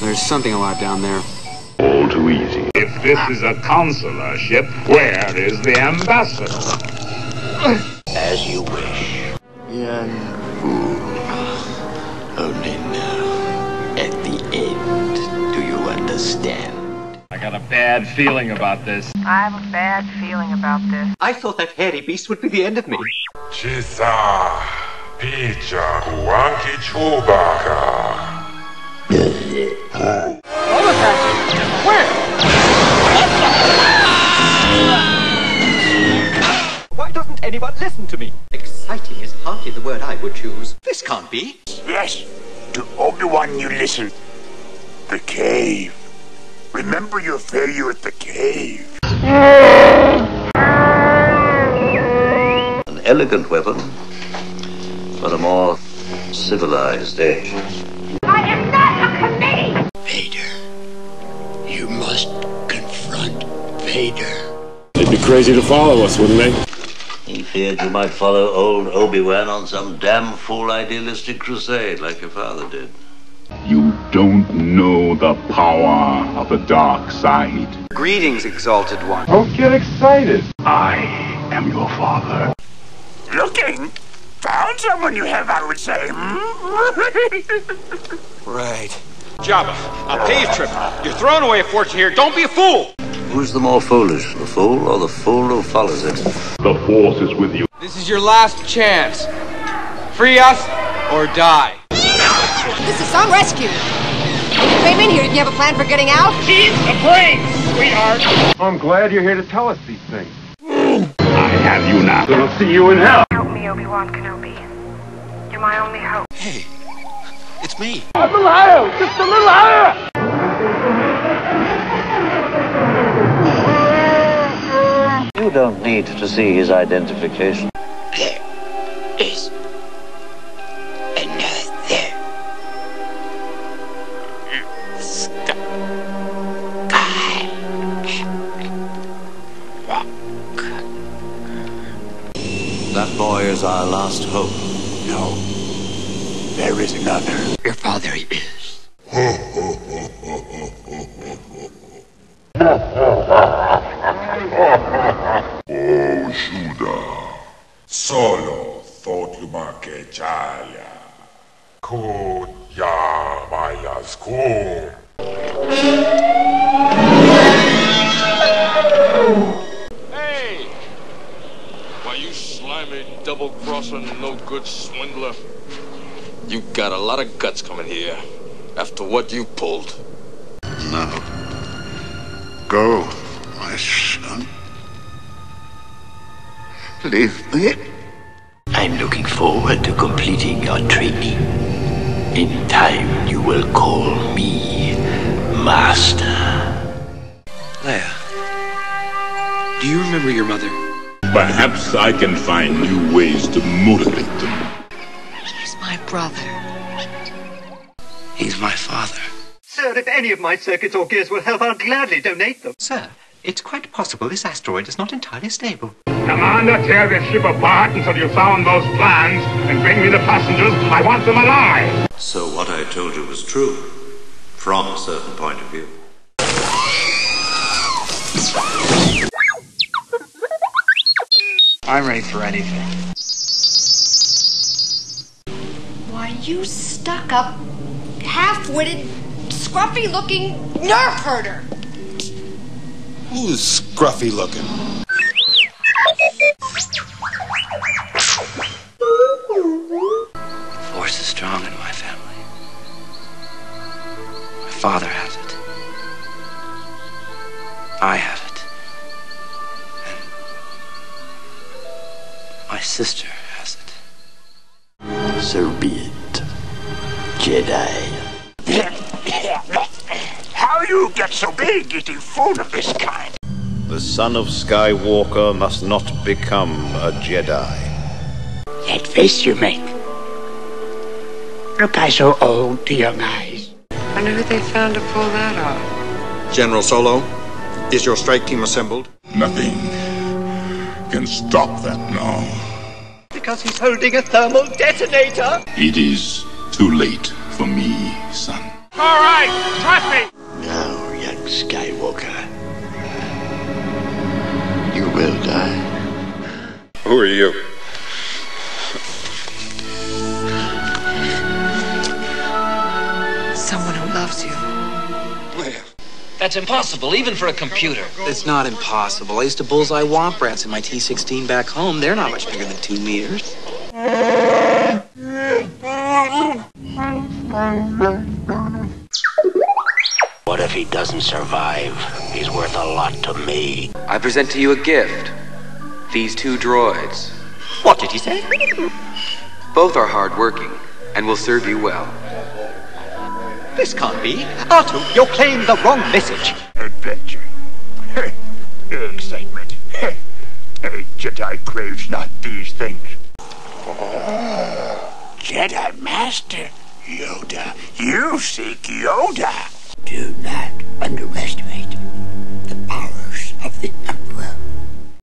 There's something alive down there. All too easy. If this is a consular ship, where is the ambassador? As you wish. Yeah. Only now, at the end, do you understand? I got a bad feeling about this. I have a bad feeling about this. I thought that hairy beast would be the end of me. Chisa, Picha, Kuanki Chewbacca. Boba Fett! Where? Why doesn't anyone listen to me? Exciting is hardly the word I would choose. This can't be. Yes, to Obi-Wan you listen. The cave. Remember your failure at the cave. An elegant weapon for a more civilized age. I am not a committee! Vader. You must confront Vader. They'd be crazy to follow us, wouldn't they? He feared you might follow old Obi-Wan on some damn fool idealistic crusade like your father did. You don't know the power of the dark side. Greetings, Exalted One. Don't get excited. I am your father. Looking? Found someone you have, I would say. Right. Jabba, a pave trip. You're throwing away a fortune here. Don't be a fool. Who's the more foolish, the fool or the fool who follows it? The Force is with you. This is your last chance. Free us or die. This is some rescue. You came in here. Didn't you have a plan for getting out? Keep the brakes, sweetheart! I'm glad you're here to tell us these things. I have you now. I'll see you in hell. Help me, Obi-Wan Kenobi. You're my only hope. Hey, it's me. A little higher! Just a little higher! You don't need to see his identification. There is another That boy is our last hope. No, there is another. Your father is. Oh, Judah. Solo thought you make Jaya. Ko ya mayas ko. Hey! Why, you slimy, double-crossing, no-good swindler. You got a lot of guts coming here after what you pulled. No. Go, my son. Leave me. I'm looking forward to completing your training. In time, you will call me Master. Leia, do you remember your mother? Perhaps I can find new ways to motivate them. He's my brother. He's my father. Sir, if any of my circuits or gears will help, I'll gladly donate them. Sir, it's quite possible this asteroid is not entirely stable. Commander, tear this ship apart until you found those plans and bring me the passengers. I want them alive. So what I told you was true, from a certain point of view. I'm ready for anything. Why, you stuck-up, half-witted, scruffy-looking nerf herder. Who's scruffy looking? The Force is strong in my family. My father has it. I have it. And my sister has it. So be it, Jedi. How you get so big eating food of this kind? The son of Skywalker must not become a Jedi. That face you make. Look, I so old to young eyes. I wonder who they found to pull that off. General Solo, is your strike team assembled? Nothing can stop that now. Because he's holding a thermal detonator. It is too late for me, son. All right, trust me. Now, young Skywalker, you will die. Who are you? Someone who loves you. That's impossible, even for a computer. It's not impossible. I used to bullseye womp rats in my T-16 back home. They're not much bigger than 2 meters. What if he doesn't survive? He's worth a lot to me. I present to you a gift. These 2 droids. What did he say? Both are hardworking and will serve you well. This can't be. Artu, you're playing the wrong message. Adventure. Excitement. A Jedi craves not these things. Jedi Master Yoda. You seek Yoda.